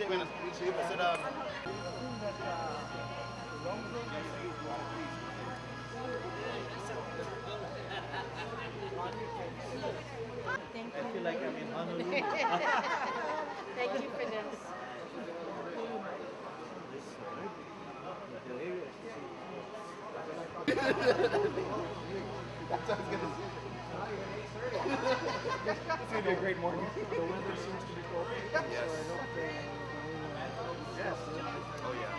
buenas. Sí, pues era... Thank I you. feel like I'm in Honolulu. Thank you for this. That's what I was gonna say. It's gonna be a great morning. The weather seems to be cooperating, Yes. so I hope Yes. Oh yeah.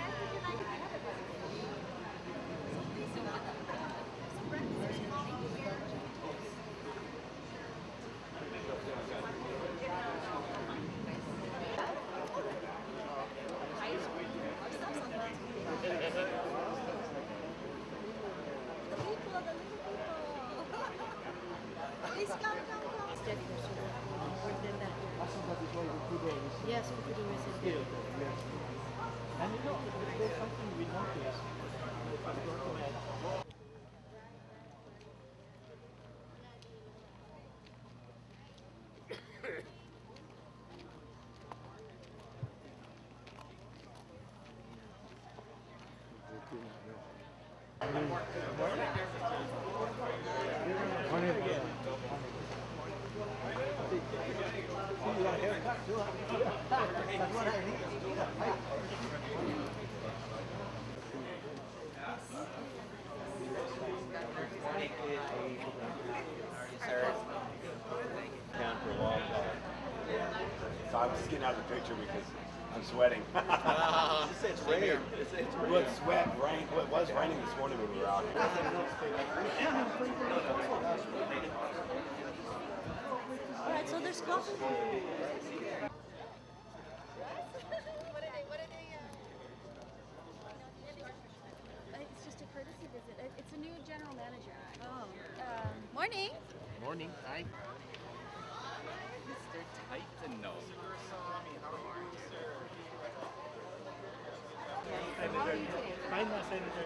Please come. Yes, we could do still, yes. And you know, there's something we noticed. So I'm just getting out of the picture because I'm sweating. It's raining. Well, it's sweat, rain. Well, it was raining this morning when we were out here. All right, so there's coffee. It's just a courtesy visit. It's a new general manager. Oh. Morning. Morning. Hi. Mr. Titan. How are you today? Fine, Senator.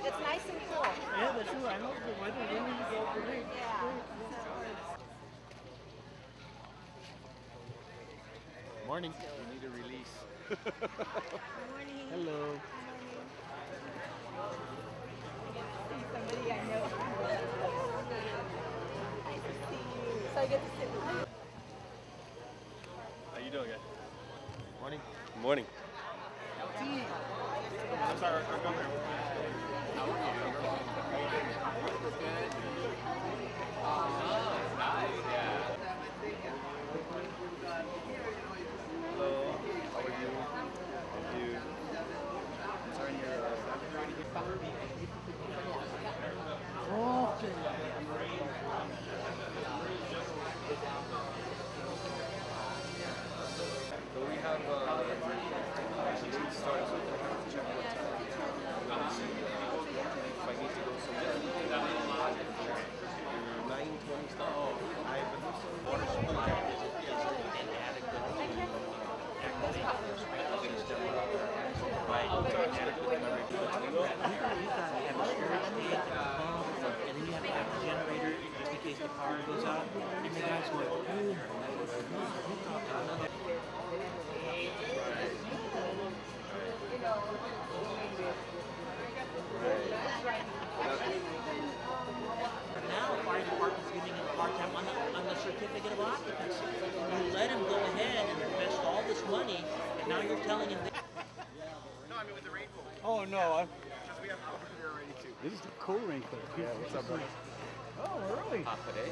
It's nice and cool. Yeah, that's true. I know the weather really is great. Morning. We need a release. Morning. Hello. Somebody I know. Nice to see you. So I get to sit with you. How you doing, guys? Morning. Morning. I'm sorry, I'm going there. How are you? Good. Oh, nice. Yeah. Hello. How are you? Thank you. Sorry, So we have actually started with the check what time. If I need to go somewhere. 9:20 start. I believe so. Water supply is inadequate. And then you have to have a generator just in case the power goes out. And the guys go, now fire department's giving him a hard time on the certificate of occupancy. You let him go ahead and invest all this money, and now you're telling him that. No, I mean with the raincoat. oh no, Because we have over here already too. this is the cold raincoat. Yeah, what's up, buddy? Oh, early. Half a day.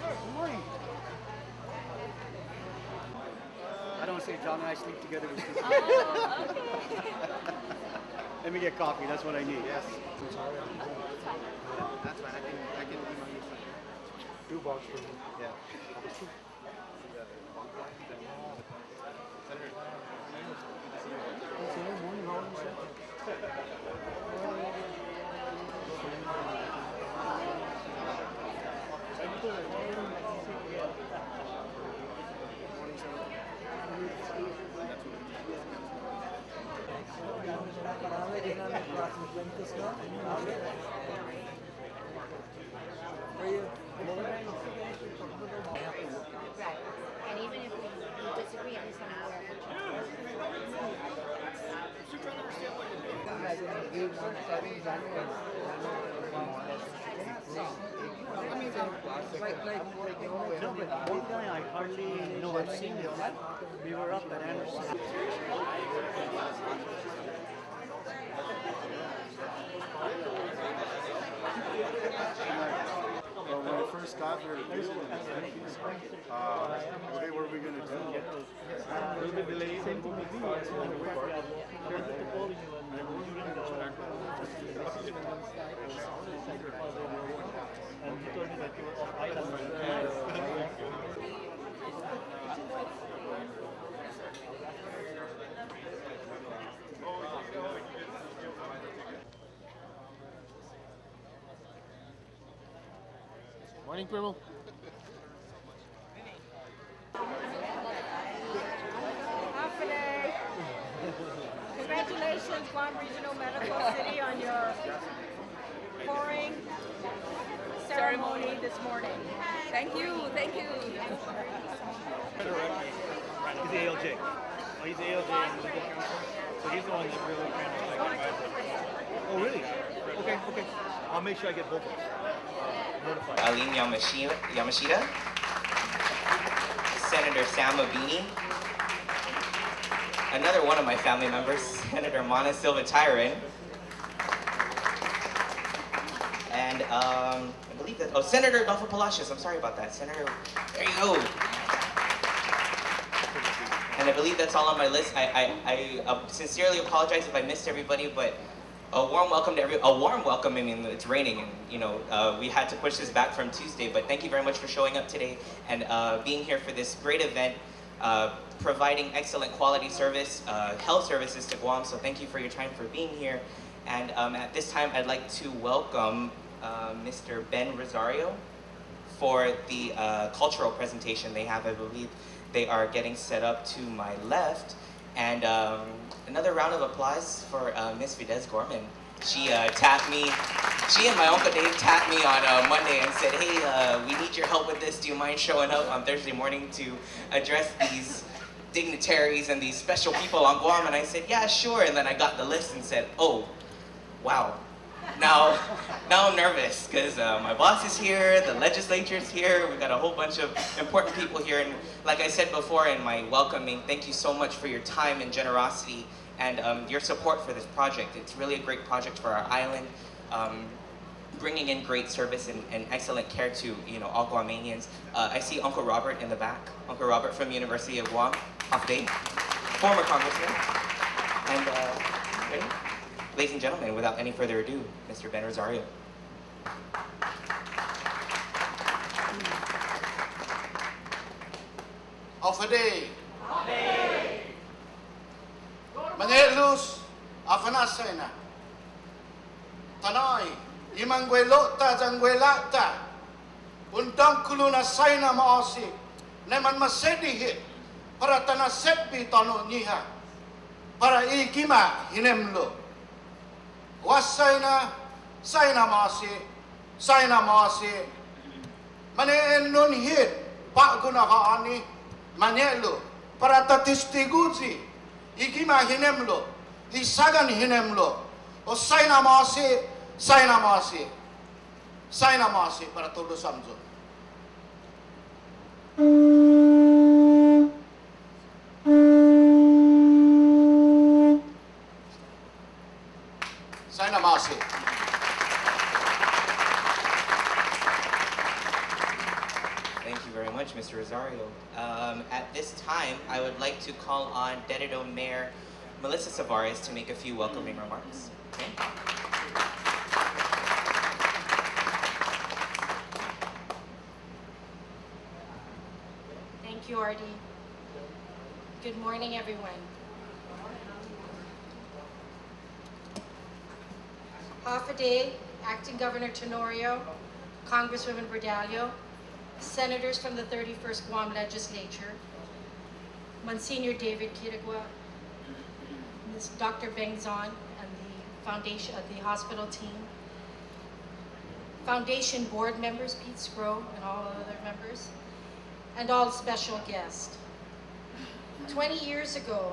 Good morning. I don't say John and I sleep together. Oh, okay. Let me get coffee. That's what I need. Yes. That's fine. I can email you. Two bucks for me. Yeah. Right. And even if we disagree at least I'm aware. No, but one guy I hardly know. I've seen him. We were up at Anderson. Well, when we first got there to visit the Yankees, hey, what are we going to do? A little bit delayed. Same thing with me. I heard the calling you and you told me that you were off island. Morning, Primo. Congratulations, Guam Regional Medical City, on your pouring ceremony this morning. Thank you, thank you. He's the ALJ. Oh, he's the ALJ and the legal counsel. So he's the one that really kind of like advises. Oh, really? Okay, okay. I'll make sure I get both of them notified. Aline Yamashita, Senator Sam Abini, another one of my family members, Senator Mana Silva Tyron, and I believe that, oh, Senator Adolfo Palacios, I'm sorry about that, Senator, there you go. And I believe that's all on my list. I sincerely apologize if I missed everybody, but a warm welcome to I mean, it's raining and, you know, we had to push this back from Tuesday, but thank you very much for showing up today and being here for this great event, providing excellent quality service, health services to Guam, so thank you for your time for being here. And at this time, I'd like to welcome Mr. Ben Rosario for the cultural presentation they have. I believe they are getting set up to my left. And another round of applause for Miss Fidesz Gorman. She tapped me, she and my Uncle Dave tapped me on Monday and said, hey, we need your help with this. Do you mind showing up on Thursday morning to address these dignitaries and these special people on Guam? And I said, yeah, sure. And then I got the list and said, oh, wow. Now I'm nervous because my boss is here, the legislature's here, we got a whole bunch of important people here. And like I said before in my welcoming, thank you so much for your time and generosity and your support for this project. It's really a great project for our island, bringing in great service and excellent care to, you know, all Guamanians. I see Uncle Robert in the back, Uncle Robert from University of Guam, off day, former congressman. And ready? Ladies and gentlemen, without any further ado, Mr. Ben Rosario. Afade. Manelus, afanasena. Tanay, imangwelota jangwelata. Undang kuluna saina maasi. Neman masedi hit. Para tanasepi tano niha. Para ikima hinemlo. Wasaina, saina maasi. Mane nun hit. Pak guna haani. Manelo. Para tatistiguzi. Ikima hinemlo. Isagan hinemlo. O saina maasi. Saina maasi para todo samjo. Saina maasi. Thank you very much, Mr. Rosario. At this time, I would like to call on Deputy Mayor Melissa Savares to make a few welcoming remarks. Okay. Thank you, Artie. Good morning, everyone. Half a day, Acting Governor Tenorio, Congresswoman Berdalio, Senators from the 31st Guam Legislature, Monsignor David Kirigua, Ms. Dr. Bengzon, and the foundation, the hospital team, foundation board members, Pete Scrow, and all other members, and all special guests. 20 years ago,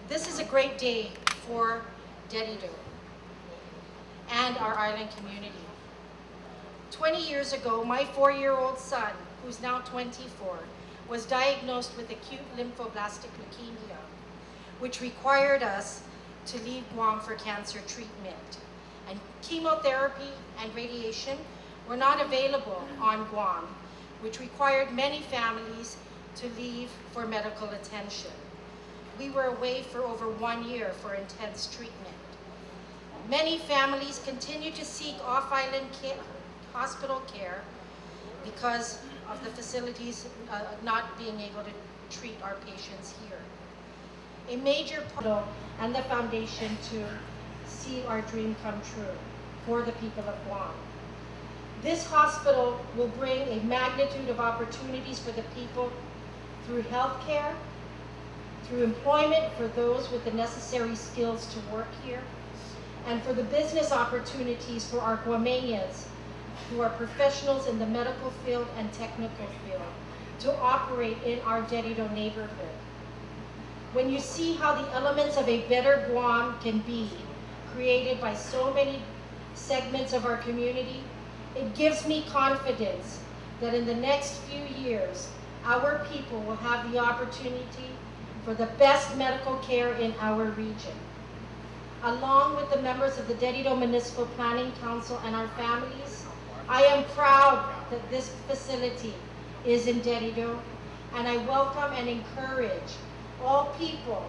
this is a great day for Dedido and our island community. 20 years ago, my 4-year-old son, who's now 24, was diagnosed with acute lymphoblastic leukemia, which required us to leave Guam for cancer treatment. And chemotherapy and radiation were not available on Guam, which required many families to leave for medical attention. We were away for over 1 year for intense treatment. Many families continue to seek off-island hospital care because of the facilities not being able to treat our patients here. A major part and the foundation to see our dream come true for the people of Guam. This hospital will bring a magnitude of opportunities for the people through health care, through employment for those with the necessary skills to work here, and for the business opportunities for our Guamanians who are professionals in the medical field and technical field to operate in our Dedido neighborhood. When you see how the elements of a better Guam can be created by so many segments of our community, it gives me confidence that in the next few years, our people will have the opportunity for the best medical care in our region. Along with the members of the Dedido Municipal Planning Council and our families, I am proud that this facility is in Dedido, and I welcome and encourage all people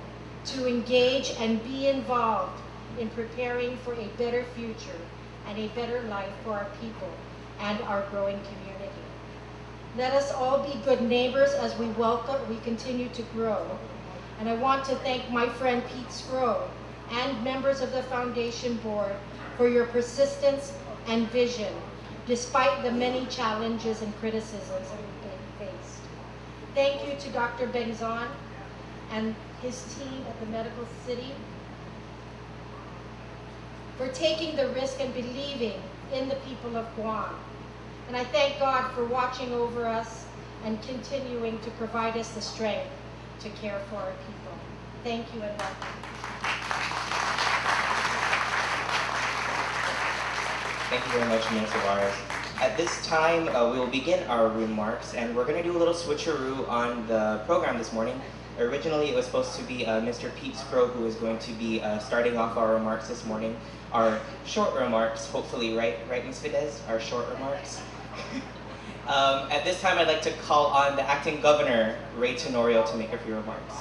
to engage and be involved in preparing for a better future and a better life for our people and our growing community. Let us all be good neighbors as we continue to grow. And I want to thank my friend Pete Scrow and members of the Foundation Board for your persistence and vision, despite the many challenges and criticisms that we've faced. Thank you to Dr. Benzon and his team at the Medical City for taking the risk and believing in the people of Guam. And I thank God for watching over us and continuing to provide us the strength to care for our people. Thank you and welcome. Thank you very much, Ms. Suarez. At this time, we will begin our remarks, and we're going to do a little switcheroo on the program this morning. Originally, it was supposed to be Mr. Pete Scrow who is going to be starting off our remarks this morning. Our short remarks, hopefully, right, Ms. Fidesz? Our short remarks. At this time, I'd like to call on the Acting Governor, Ray Tenorio, to make a few remarks.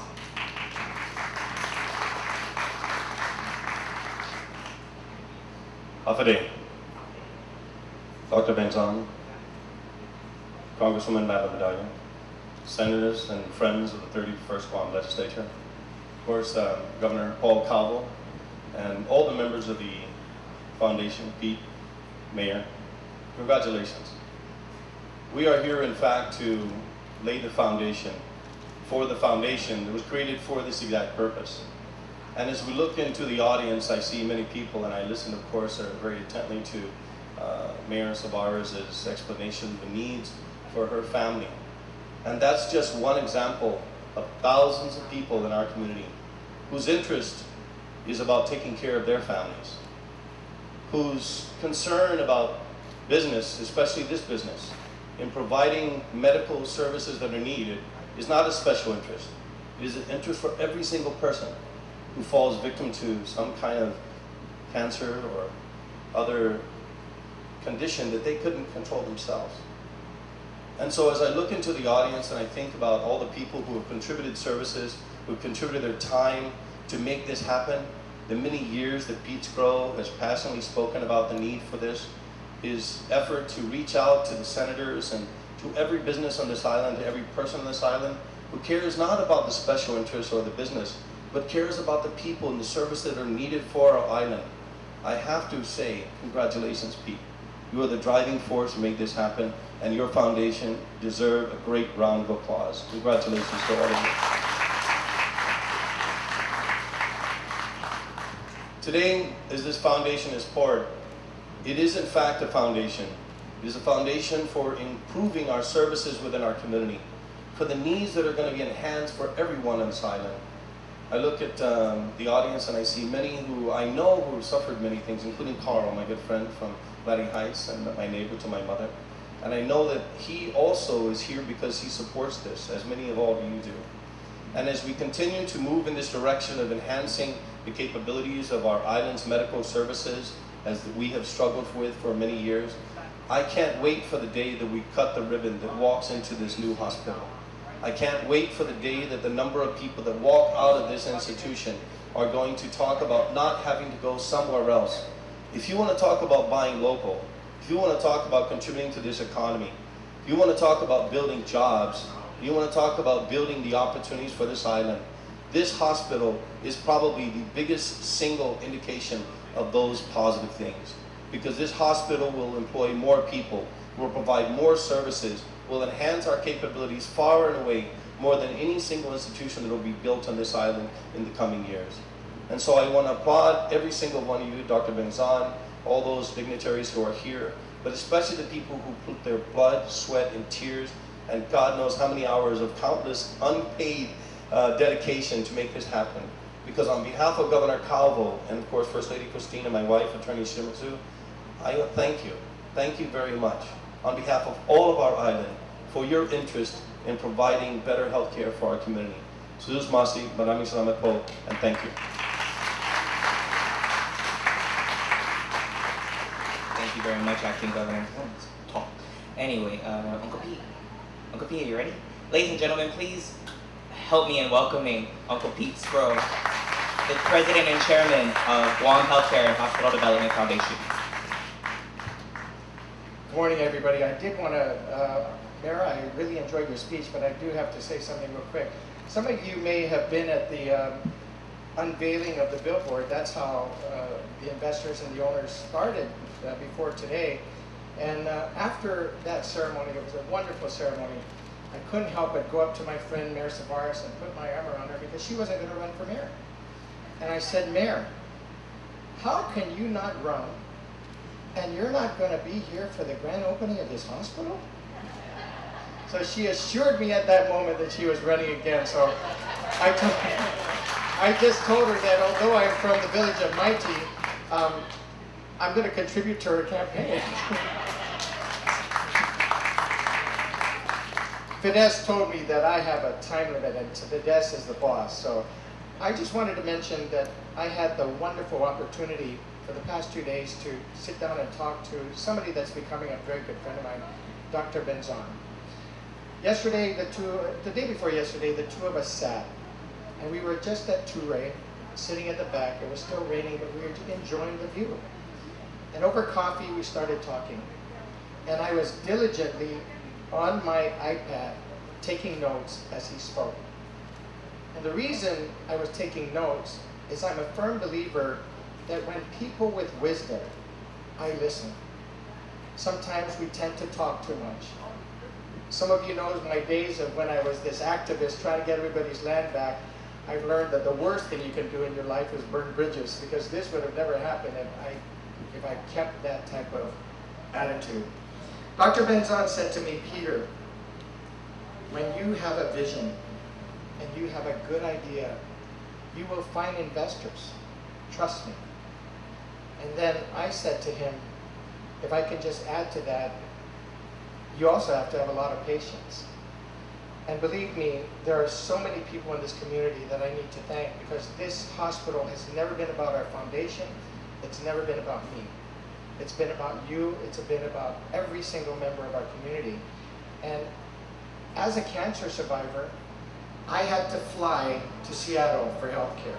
Afade, Dr. Benzon, Congresswoman Madeleine Medallion, Senators and friends of the 31st Guam Legislature, of course, Governor Paul Calvo, and all the members of the Foundation, Pete, Mayor, congratulations. We are here, in fact, to lay the foundation for the foundation that was created for this exact purpose. And as we look into the audience, I see many people, and I listen, of course, very intently to Mayor Suarez's explanation of the needs for her family. And that's just one example of thousands of people in our community whose interest is about taking care of their families, whose concern about business, especially this business, in providing medical services that are needed is not a special interest. It is an interest for every single person who falls victim to some kind of cancer or other condition that they couldn't control themselves. And so as I look into the audience and I think about all the people who have contributed services, who have contributed their time to make this happen, the many years that Pete Scrow has passionately spoken about the need for this, his effort to reach out to the senators and to every business on this island, to every person on this island, who cares not about the special interests or the business, but cares about the people and the service that are needed for our island. I have to say, congratulations, Pete. You are the driving force to make this happen, and your foundation deserves a great round of applause. Congratulations to all of you. Today, as this foundation is poured, it is in fact a foundation. It is a foundation for improving our services within our community, for the needs that are going to be enhanced for everyone on this island. I look at the audience and I see many who I know who have suffered many things, including Carl, my good friend from Laddie Heights and my neighbor to my mother. And I know that he also is here because he supports this, as many of all of you do. And as we continue to move in this direction of enhancing the capabilities of our island's medical services, as we have struggled with for many years, I can't wait for the day that we cut the ribbon that walks into this new hospital. I can't wait for the day that the number of people that walk out of this institution are going to talk about not having to go somewhere else. If you want to talk about buying local, if you want to talk about contributing to this economy, if you want to talk about building jobs, if you want to talk about building the opportunities for this island, this hospital is probably the biggest single indication of those positive things. Because this hospital will employ more people, will provide more services, will enhance our capabilities far and away more than any single institution that will be built on this island in the coming years. And so I want to applaud every single one of you, Dr. Benzan, all those dignitaries who are here, but especially the people who put their blood, sweat, and tears, and God knows how many hours of countless unpaid dedication to make this happen. Because on behalf of Governor Calvo, and of course First Lady Christina, my wife, Attorney Shimizu, I thank you. Thank you very much. On behalf of all of our island, for your interest in providing better health care for our community. Sus Masi, maraming salamat po, and thank you. Thank you very much, Acting Governor. Talk. Anyway, Uncle P, are you ready? Ladies and gentlemen, please help me in welcoming Uncle Pete Spro, the President and Chairman of Guam Healthcare and Hospital Development Foundation. Good morning, everybody. I did want to, Mayor, I really enjoyed your speech, but I do have to say something real quick. Some of you may have been at the unveiling of the billboard. That's how the investors and the owners started before today. And after that ceremony, it was a wonderful ceremony. I couldn't help but go up to my friend, Mayor Savaris, and put my arm around her because she wasn't going to run for mayor. And I said, Mayor, how can you not run and you're not going to be here for the grand opening of this hospital? So she assured me at that moment that she was running again. So I just told her that although I'm from the village of Mighty, I'm going to contribute to her campaign. Fidesz told me that I have a time limit, and Fidesz is the boss. So I just wanted to mention that I had the wonderful opportunity for the past 2 days to sit down and talk to somebody that's becoming a very good friend of mine, Dr. Benzan. Yesterday, the day before yesterday, the two of us sat, and we were just at Touré, sitting at the back. It was still raining, but we were enjoying the view. And over coffee, we started talking. And I was diligently on my iPad taking notes as he spoke. And the reason I was taking notes is I'm a firm believer that when people with wisdom, I listen. Sometimes we tend to talk too much. Some of you know my days of when I was this activist trying to get everybody's land back. I've learned that the worst thing you can do in your life is burn bridges, because this would have never happened if I kept that type of attitude. Dr. Benzan said to me, Peter, when you have a vision and you have a good idea, you will find investors. Trust me. And then I said to him, if I can just add to that, you also have to have a lot of patience. And believe me, there are so many people in this community that I need to thank, because this hospital has never been about our foundation. It's never been about me. It's been about you. It's been about every single member of our community. And as a cancer survivor, I had to fly to Seattle for health care.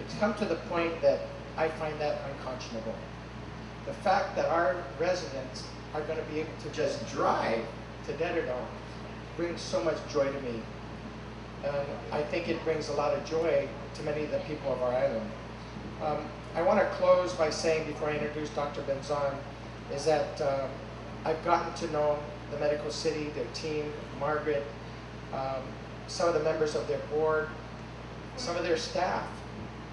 It's come to the point that I find that unconscionable. The fact that our residents are going to be able to just drive to Dederdome brings so much joy to me. And I think it brings a lot of joy to many of the people of our island. I want to close by saying, before I introduce Dr. Benzan, is that I've gotten to know the Medical City, their team, Margaret, some of the members of their board, some of their staff.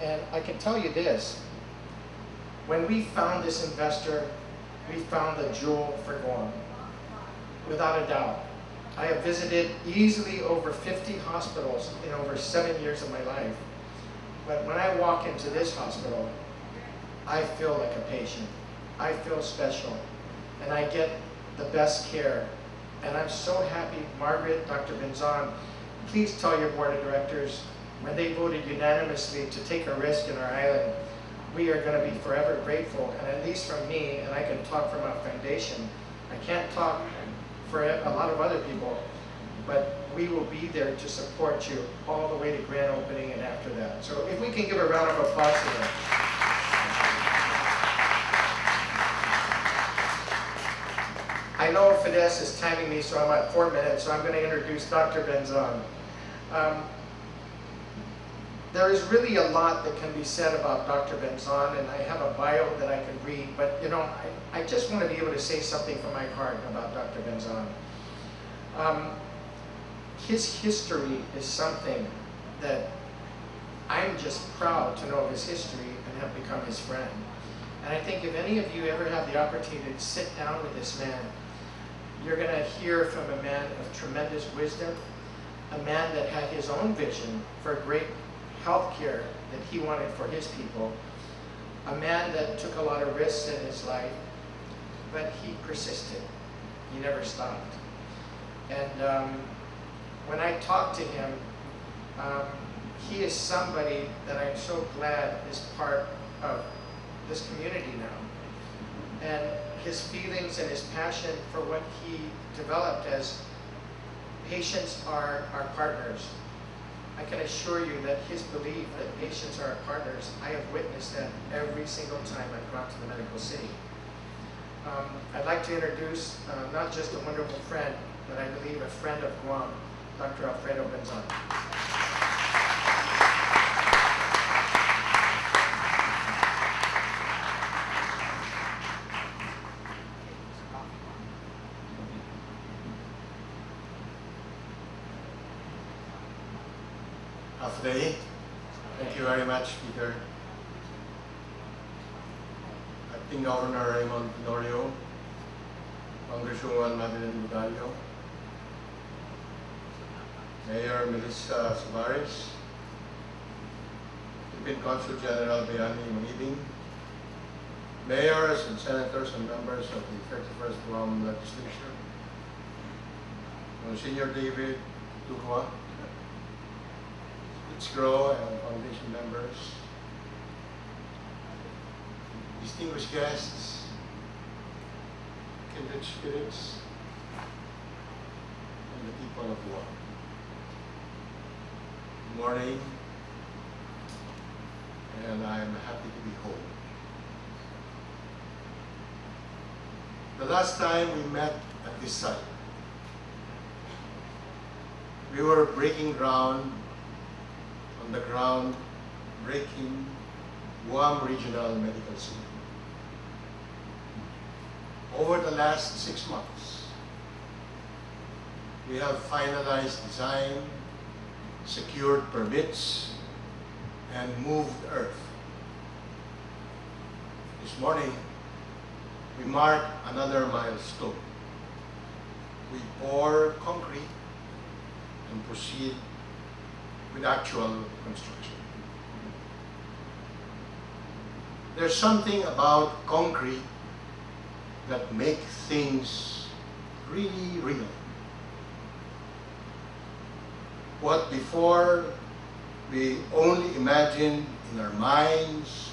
And I can tell you this, when we found this investor, we found the jewel for Guam, without a doubt. I have visited easily over 50 hospitals in over 7 years of my life. But when I walk into this hospital, I feel like a patient. I feel special, and I get the best care. And I'm so happy, Margaret, Dr. Benzon, please tell your board of directors, when they voted unanimously to take a risk in our island, we are going to be forever grateful. And at least from me, and I can talk from our foundation, I can't talk for a lot of other people, but we will be there to support you all the way to grand opening and after that. So if we can give a round of applause to them. I know Fidesz is timing me, so I'm at 4 minutes, so I'm going to introduce Dr. Benzon. There is really a lot that can be said about Dr. Benzon, and I have a bio that I can read, but you know, I just want to be able to say something from my heart about Dr. Benzon. His history is something that I'm just proud to know his history and have become his friend. And I think if any of you ever have the opportunity to sit down with this man, you're going to hear from a man of tremendous wisdom, a man that had his own vision for great health care that he wanted for his people, a man that took a lot of risks in his life, but he persisted. He never stopped. And when I talk to him, he is somebody that I'm so glad is part of this community now. And his feelings and his passion for what he developed as patients are our partners. I can assure you that his belief that patients are our partners, I have witnessed that every single time I've gone to the medical city. I'd like to introduce not just a wonderful friend, but I believe a friend of Guam, Dr. Alfredo Benzon. Day. Thank you very much, Peter. Acting Governor Raymond Tenorio, Congresswoman Madeline Bugalio, Mayor Melissa Suarez, Philippine Consul General Bayani Mangibing, Mayors and Senators and members of the 31st Guam Legislature, Monsignor David Tukwa, Grow and Foundation members, distinguished guests, kindred spirits, and the people of Guam. Good morning, and I'm happy to be home. The last time we met at this site, we were breaking ground on the ground-breaking Guam Regional Medical Center. Over the last 6 months, we have finalized design, secured permits, and moved earth. This morning, we mark another milestone. We pour concrete and proceed with actual construction. There's something about concrete that makes things really real. What before we only imagined in our minds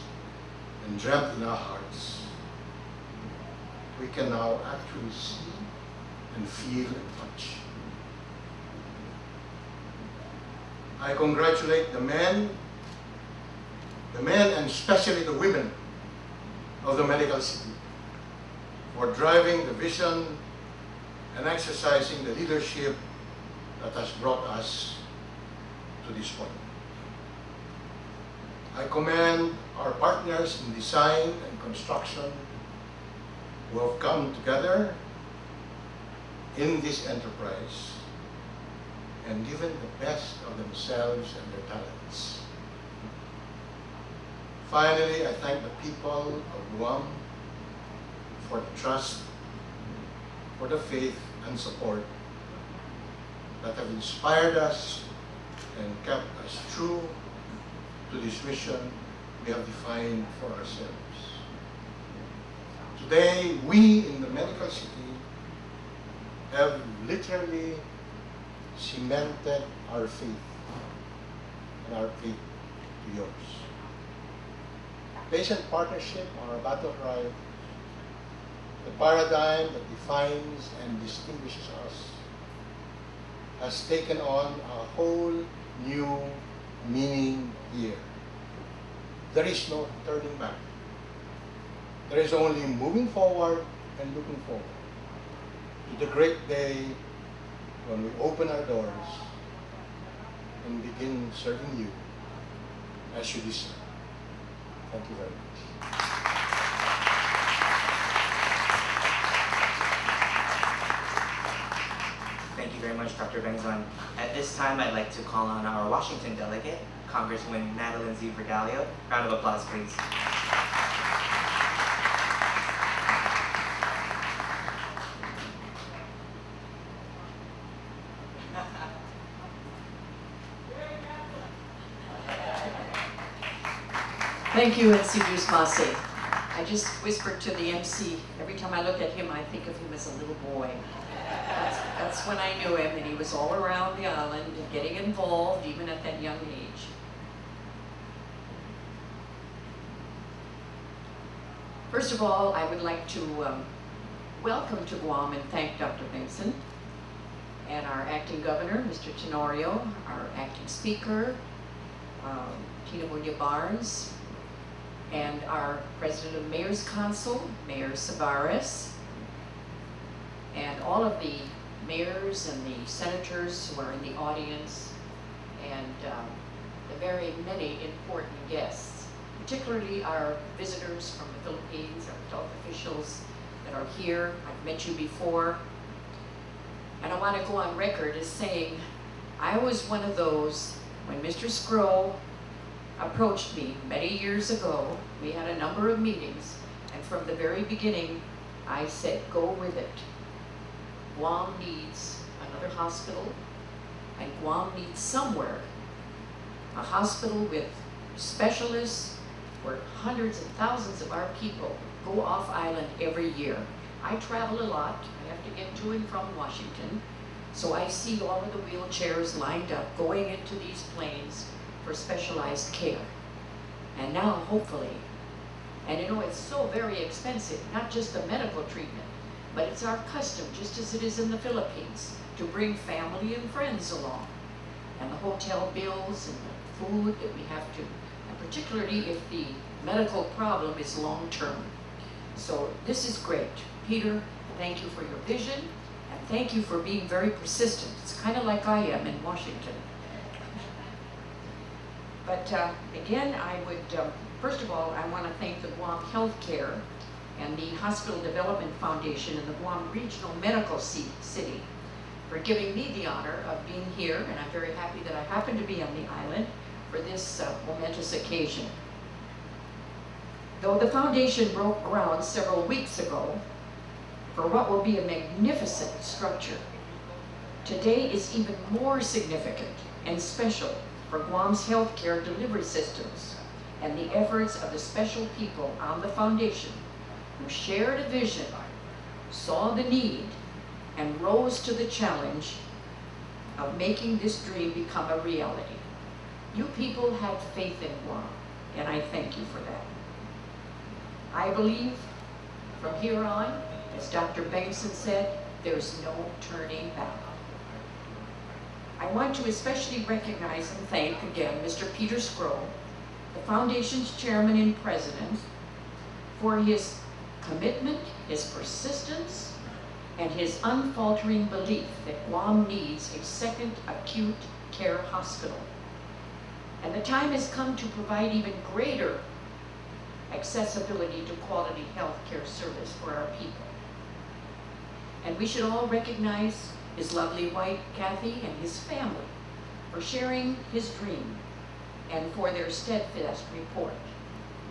and dreamt in our hearts, we can now actually see and feel and touch. I congratulate the men and especially the women of the medical city for driving the vision and exercising the leadership that has brought us to this point. I commend our partners in design and construction who have come together in this enterprise and given the best of themselves and their talents. Finally, I thank the people of Guam for the trust, for the faith and support that have inspired us and kept us true to this vision we have defined for ourselves. Today, we in the medical city have literally cemented our faith and our faith to yours. Patient partnership, our battle cry, the paradigm that defines and distinguishes us, has taken on a whole new meaning here. There is no turning back. There is only moving forward and looking forward to the great day when we open our doors and begin serving you as you deserve. Thank you very much. Thank you very much, Dr. Bengzon. At this time, I'd like to call on our Washington delegate, Congresswoman Madeline Z. Verdalio. Round of applause, please. Thank you, Insidious Mase. I just whispered to the MC, every time I look at him, I think of him as a little boy. That's when I knew him, and he was all around the island and getting involved, even at that young age. First of all, I would like to welcome to Guam and thank Dr. Bengzon and our acting governor, Mr. Tenorio, our acting speaker, Tina Munya Barnes, and our president of Mayor's Council, Mayor Savares, and all of the mayors and the senators who are in the audience, and the very many important guests, particularly our visitors from the Philippines, our health officials that are here. I've met you before. And I want to go on record as saying, I was one of those, when Mr. Skro approached me many years ago, we had a number of meetings, and from the very beginning, I said, go with it. Guam needs another hospital, and Guam needs somewhere a hospital with specialists where hundreds and thousands of our people go off island every year. I travel a lot. I have to get to and from Washington, so I see all of the wheelchairs lined up going into these planes for specialized care. And now, hopefully, and you know, it's so very expensive, not just the medical treatment, but it's our custom, just as it is in the Philippines, to bring family and friends along. And the hotel bills and the food that we have to, and particularly if the medical problem is long-term. So this is great. Peter, thank you for your vision, and thank you for being very persistent. It's kind of like I am in Washington. But again, I would, first of all, I want to thank the Guam Healthcare and the Hospital Development Foundation and the Guam Regional Medical City for giving me the honor of being here, and I'm very happy that I happen to be on the island for this momentous occasion. Though the foundation broke ground several weeks ago for what will be a magnificent structure, today is even more significant and special for Guam's healthcare delivery systems and the efforts of the special people on the foundation who shared a vision, saw the need, and rose to the challenge of making this dream become a reality. You people had faith in Guam, and I thank you for that. I believe from here on, as Dr. Bengzon said, there's no turning back. I want to especially recognize and thank again Mr. Peter Skro, the Foundation's chairman and president, for his commitment, his persistence, and his unfaltering belief that Guam needs a second acute care hospital. And the time has come to provide even greater accessibility to quality health care service for our people. And we should all recognize his lovely wife, Kathy, and his family for sharing his dream and for their steadfast report.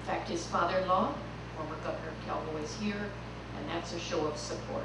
In fact, his father-in-law, former Governor Calvo, is here, and that's a show of support.